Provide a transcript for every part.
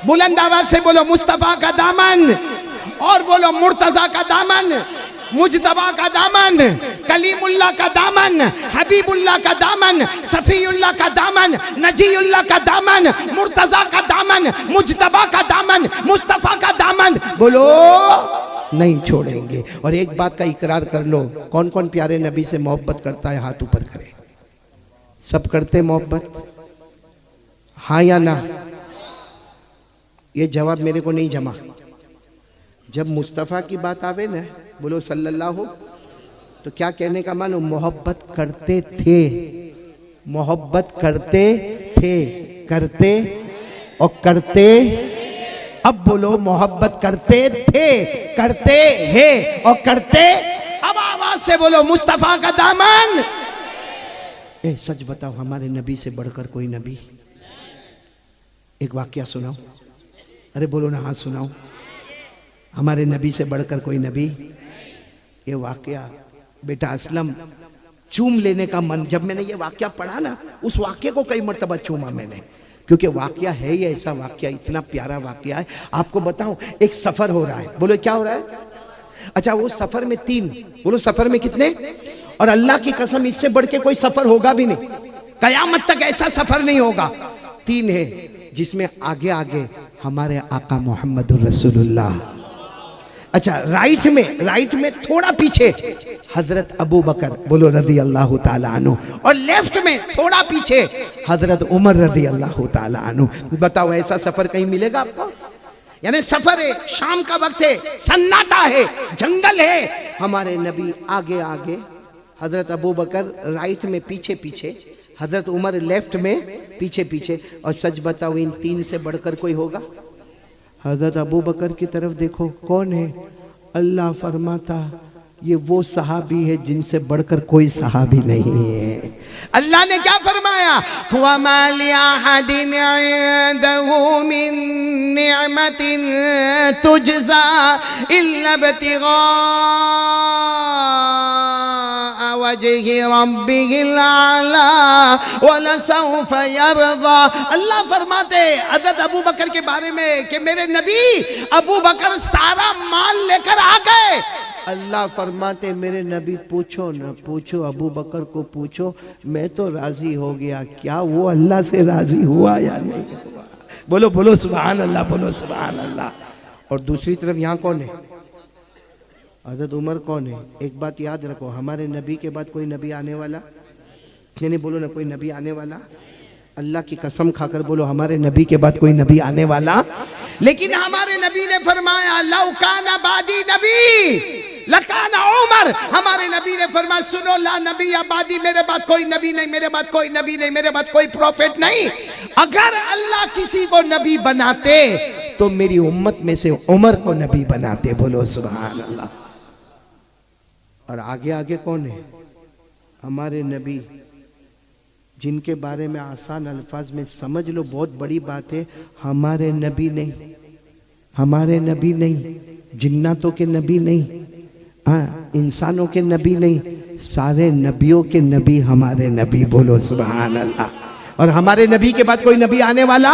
بلند آواز سے بولو مصطفیٰ کا دامن، اور بولو مرتضیٰ کا دامن، مجتبیٰ کا دامن، کلیم اللہ کا دامن، حبیب اللہ کا دامن، صفی اللہ کا دامن، نجی اللہ کا دامن، مرتضیٰ کا دامن، مجتبیٰ کا دامن، مصطفیٰ کا دامن، بولو نہیں چھوڑیں گے۔ اور ایک بات کا اقرار کر لو، کون کون پیارے نبی سے محبت کرتا ہے؟ ہاتھ اوپر کرے۔ سب کرتے محبت؟ ہاں یا نہ؟ یہ جواب میرے کو نہیں جمع۔ جب مصطفیٰ کی بات آوے نا، بولو صلی اللہ ہو، تو کیا کہنے کا معنی؟ محبت کرتے تھے، محبت کرتے تھے، کرتے اور کرتے۔ اب بولو محبت کرتے تھے، کرتے ہیں اور کرتے۔ اب آواز سے بولو مصطفیٰ کا دامن۔ اے سچ بتاؤ، ہمارے نبی سے بڑھ کر کوئی نبی؟ ایک واقعہ سناؤ، ارے بولو نا، ہاں سناؤ۔ ہمارے نبی سے بڑھ کر کوئی نبی؟ یہ واقعہ بیٹا اسلم چوم لینے کا من، جب میں نے یہ واقعہ پڑھا نا، اس واقعے کو کئی مرتبہ چوما میں نے، کیونکہ واقعہ ہے یہ ایسا واقعہ، اتنا پیارا واقعہ ہے۔ آپ کو بتاؤں، ایک سفر ہو رہا ہے، بولو کیا ہو رہا ہے؟ اچھا، وہ سفر میں 3، بولو سفر میں کتنے؟ اور اللہ کی قسم اس سے بڑھ کے کوئی سفر ہوگا بھی نہیں، قیامت تک ایسا سفر نہیں ہوگا۔ 3 ہے، جس میں آگے آگے ہمارے آقا محمد الرسول اللہ، اچھا رائٹ میں تھوڑا پیچھے حضرت ابو بکر، بولو رضی اللہ تعالیٰ عنہ، اور لیفٹ میں تھوڑا پیچھے حضرت عمر رضی اللہ تعالیٰ عنہ۔ بتاؤ ایسا سفر کہیں ملے گا آپ کو؟ یعنی سفر ہے، شام کا وقت ہے، سناٹا ہے، جنگل ہے، ہمارے نبی آگے آگے، حضرت ابو بکر رائٹ میں پیچھے پیچھے، حضرت عمر لیفٹ میں پیچھے پیچھے۔ اور سچ بتاؤ، ان 3 سے بڑھ کر کوئی ہوگا؟ حضرت ابو بکر کی طرف دیکھو، کون ہے؟ اللہ فرماتا یہ وہ صحابی ہے جن سے بڑھ کر کوئی صحابی نہیں ہے۔ اللہ نے کیا فرمایا؟ وَمَا لِأَحَدٍ عِندَهُ مِن نِعْمَةٍ تُجْزَى إِلَّا ابْتِغَاءَ وَجْهِ رَبِّهِ الْأَعْلَى وَلَسَوْفَ يَرْضَى۔ اللہ فرماتے حضرت ابو بکر کے بارے میں کہ میرے نبی ابو بکر سارا مال لے کر آ گئے۔ اللہ فرماتے میرے نبی پوچھو نہ پوچھو، ابو بکر کو پوچھو، میں تو راضی ہو گیا، کیا وہ اللہ سے راضی ہوا یا نہیں ہوا؟ بولو بولو سبحان اللہ، بولو سبحان اللہ۔ اور دوسری طرف یہاں کون ہے؟ حضرت عمر کون ہے؟ ایک بات یاد رکھو، ہمارے نبی کے بعد کوئی نبی آنے والا نہیں، بولو نا کوئی نبی آنے والا؟ اللہ کی قسم کھا کر بولو ہمارے نبی کے بعد کوئی نبی آنے والا؟ لیکن ہمارے نبی نے فرمایا لو کان بعدی نبی لکان عمر۔ ہمارے نبی نے فرمایا سنو، لا نبی بعدی، میرے بعد کوئی نبی نہیں، میرے بعد کوئی نبی نہیں، میرے بعد کوئی پروفیٹ نہیں۔ اگر اللہ کسی کو نبی بناتے تو میری امت میں سے عمر کو نبی بناتے، بولو سبحان اللہ۔ اور آگے آگے کون ہے؟ ہمارے نبی جن کے بارے میں آسان الفاظ میں سمجھ لو، بہت بڑی بات ہے، ہمارے نبی نہیں، ہمارے نبی نہیں، جناتوں کے نبی نہیں، انسانوں کے نبی نہیں، سارے نبیوں کے نبی ہمارے نبی، بولو سبحان اللہ۔ اور ہمارے نبی کے بعد کوئی نبی آنے والا؟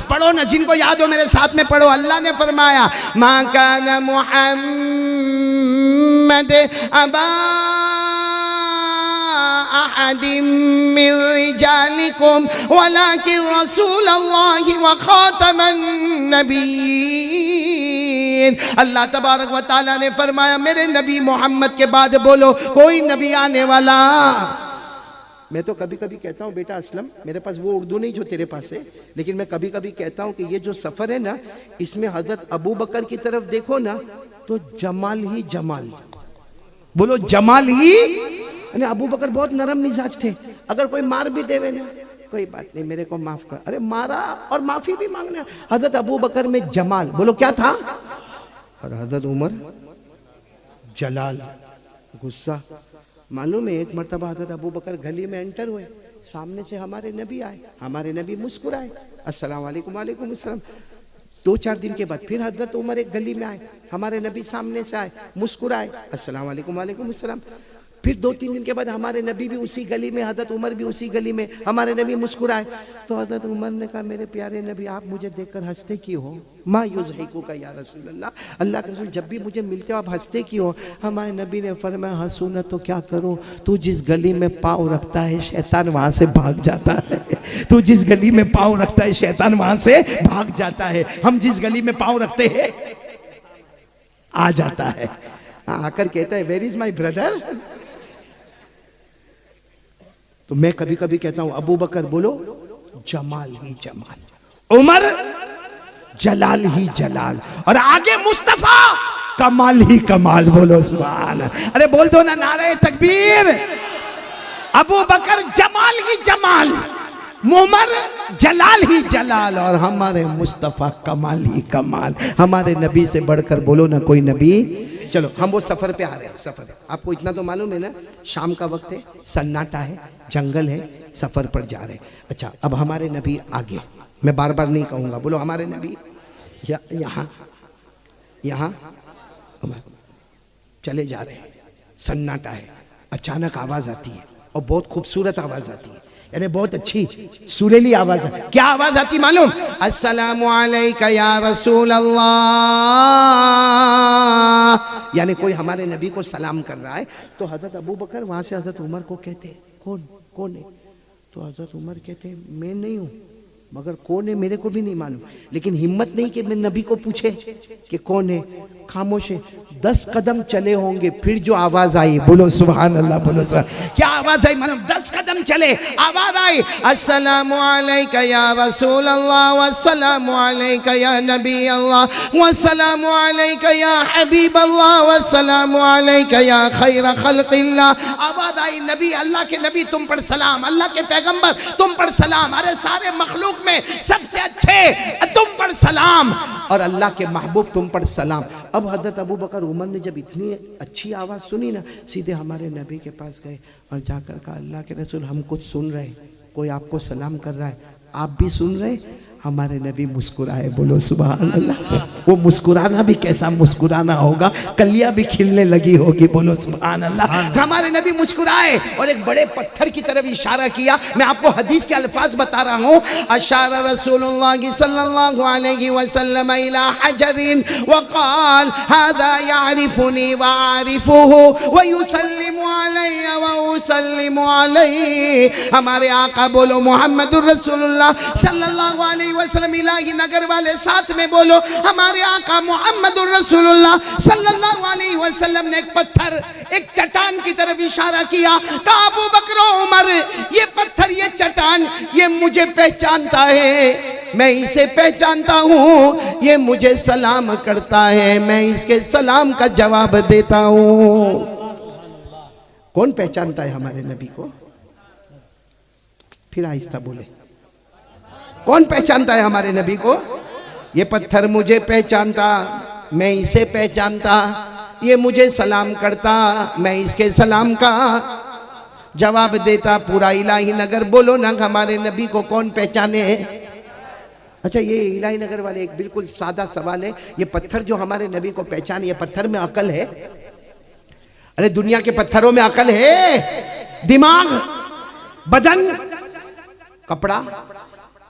پڑھو نا، جن کو یاد ہو میرے ساتھ میں پڑھو۔ اللہ نے فرمایا ما کان محمد ابا احد من رجالکم ولکن رسول اللہ وخاتم النبیین۔ اللہ تبارک و تعالیٰ نے فرمایا میرے نبی محمد کے بعد بولو کوئی نبی آنے والا؟ میں تو کبھی کبھی کہتا ہوں بیٹا اسلم، میرے پاس وہ اردو نہیں جو تیرے پاس ہے، لیکن میں کبھی کبھی کہتا ہوں کہ یہ جو سفر ہے نا، اس میں حضرت ابو بکر کی طرف دیکھو نا تو جمال ہی جمال، بولو جمال ہی۔ یعنی ابو بکر بہت نرم مزاج تھے، اگر کوئی مار بھی دے نا کوئی بات نہیں، میرے کو معاف کر، ارے مارا اور معافی بھی مانگنا۔ حضرت ابو بکر میں جمال، بولو کیا تھا؟ اور حضرت عمر جلال، غصہ۔ معلوم ہے ایک مرتبہ حضرت ابو بکر گلی میں انٹر ہوئے، سامنے سے ہمارے نبی آئے، ہمارے نبی مسکرائے، السلام علیکم، وعلیکم السلام۔ 2-4 دن کے بعد پھر حضرت عمر ایک گلی میں آئے، ہمارے نبی سامنے سے آئے، مسکرائے، السلام علیکم، وعلیکم السلام۔ پھر 2-3 دن کے بعد ہمارے نبی بھی اسی گلی میں، حضرت عمر بھی اسی گلی میں، ہمارے نبی مسکرائے تو حضرت عمر نے کہا میرے پیارے نبی آپ مجھے دیکھ کر ہنستے کیوں ہو؟ ما یضحکک یا رسول اللہ، اللہ کے رسول جب بھی مجھے ملتے ہو آپ ہنستے کیوں ہو؟ ہمارے نبی نے فرمایا ہنسوں نہ تو کیا کروں، تو جس گلی میں پاؤں رکھتا ہے شیطان وہاں سے بھاگ جاتا ہے، تو جس گلی میں پاؤں رکھتا ہے شیطان وہاں سے بھاگ جاتا ہے، ہم جس گلی میں پاؤں رکھتے ہیں آ جاتا ہے، آ کر کہتا ہے where is my brother؟ تو میں کبھی کبھی کہتا ہوں ابو بکر بولو جمال ہی جمال، عمر جلال ہی جلال، اور آگے مصطفیٰ کمال ہی کمال، بولو سبحان۔ ارے بول دو نا نعرہ تکبیر۔ ابو بکر جمال ہی جمال، عمر جلال ہی جلال، اور ہمارے مصطفیٰ کمال ہی کمال۔ ہمارے نبی سے بڑھ کر بولو نا کوئی نبی۔ چلو ہم وہ سفر پہ آ رہے ہیں، سفر آپ کو اتنا تو معلوم ہے نا، شام کا وقت ہے، سناٹا ہے، جنگل ہے، سفر پر جا رہے ہیں۔ اچھا اب ہمارے نبی آگے، میں بار بار نہیں کہوں گا، بولو ہمارے نبی یہاں یہاں چلے جا رہے ہیں، سناٹا ہے، اچانک آواز آتی ہے اور بہت خوبصورت آواز آتی ہے، یعنی بہت اچھی سریلی آواز ہے۔ کیا آواز آتی معلوم؟ السلام علیکہ یا رسول اللہ، یعنی کوئی ہمارے نبی کو سلام کر رہا ہے۔ تو حضرت ابو بکر وہاں سے حضرت عمر کو کہتے کون ہے؟ تو حضرت عمر کہتے میں نہیں ہوں، مگر کون ہے میرے کو بھی نہیں معلوم، لیکن ہمت نہیں کہ میں نبی کو پوچھے کہ کون ہے، خاموش ہے۔ 10 قدم چلے ہوں گے پھر جو آواز آئی، بولو سبحان اللہ، بولو سبحان۔ کیا آواز آئی معلوم؟ 10 قدم چلے آواز آئی السلام علیکہ یا رسول اللہ، والسلام علیکہ یا نبی اللہ، والسلام علیکہ یا حبیب اللہ، والسلام علیکہ یا خیر خلق اللہ۔ آواز آئی نبی، اللہ کے نبی تم پر سلام، اللہ کے پیغمبر تم پر سلام، ارے سارے مخلوق میں سب سے اچھے تم پر سلام، اور اللہ کے محبوب تم پر سلام۔ اب حضرت ابو بکر عمر نے جب اتنی اچھی آواز سنی نا، سیدھے ہمارے نبی کے پاس گئے اور جا کر کہا اللہ کے رسول ہم کچھ سن رہے ہیں، کوئی آپ کو سلام کر رہا ہے، آپ بھی سن رہے؟ ہمارے نبی مسکرائے، بولو سبحان اللہ۔ وہ مسکرانا بھی کیسا مسکرانا ہوگا، کلیاں بھی کھلنے لگی ہوگی، بولو سبحان اللہ۔ ہمارے نبی مسکرائے اور ایک بڑے پتھر کی طرف اشارہ کیا۔ میں آپ کو حدیث کے الفاظ بتا رہا ہوں۔ اشار رسول اللہ صلی اللہ علیہ وسلم الى حجر وقال هذا يعرفني واعرفه ويسلم علي واسلم عليه۔ ہمارے آقا بولو محمد الرسول اللہ صلی اللہ علیہ وسلم، الہی نگر والے ساتھ میں بولو ہمارے آقا محمد الرسول اللہ صلی اللہ علیہ وسلم نے ایک پتھر، ایک چٹان کی طرف اشارہ کیا، کہا ابو بکر و عمر یہ پتھر، یہ چٹان، یہ مجھے پہچانتا ہے، میں اسے پہچانتا ہوں، یہ مجھے سلام کرتا ہے، میں اس کے سلام کا جواب دیتا ہوں۔ کون پہچانتا ہے ہمارے نبی کو؟ پھر آہستہ بولے، کون پہچانتا ہے ہمارے نبی کو؟ یہ پتھر مجھے پہچانتا، میں اسے پہچانتا، یہ مجھے سلام کرتا، میں اس کے سلام کا جواب دیتا۔ پورا الہی نگر بولو نا ہمارے نبی کو کون پہچانے؟ اچھا یہ الہی نگر والے ایک بالکل سادہ سوال ہے، یہ پتھر جو ہمارے نبی کو پہچانے، یہ پتھر میں عقل ہے؟ ارے دنیا کے پتھروں میں عقل ہے؟ دماغ، بدن، کپڑا،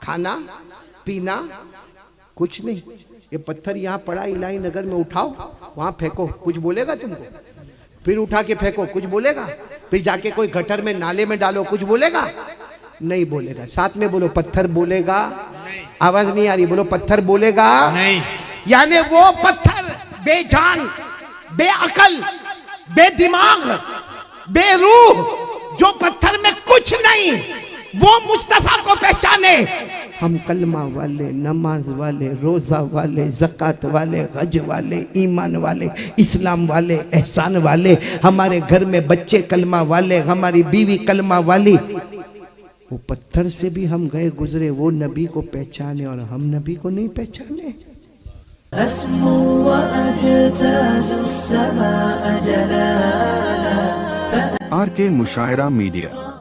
کھانا پینا، کچھ نہیں۔ یہ پتھر یہاں پڑا الہی نگر میں، اٹھاؤ وہاں پھینکو، کچھ بولے گا تم کو؟ پھر اٹھا کے پھینکو، کچھ بولے گا؟ پھر جا کے کوئی گٹر میں نالے میں ڈالو، کچھ بولے گا؟ نہیں بولے گا۔ ساتھ میں بولو پتھر بولے گا؟ آواز نہیں آ رہی، بولو پتھر بولے گا؟ نہیں۔ یعنی وہ پتھر بے جان، بے عقل، بے دماغ، بے روح، جو پتھر میں کچھ نہیں، وہ مصطفیٰ کو پہچانے۔ ہم کلمہ والے، نماز والے، روزہ والے، زکوٰۃ والے، حج والے، ایمان والے، اسلام والے، احسان والے، ہمارے گھر میں بچے کلمہ والے، ہماری بیوی کلمہ والی، وہ پتھر سے بھی ہم گئے گزرے، وہ نبی کو پہچانے اور ہم نبی کو نہیں پہچانے۔ أسمو وأجتاز السماء جلالا آر کے مشاعرہ میڈیا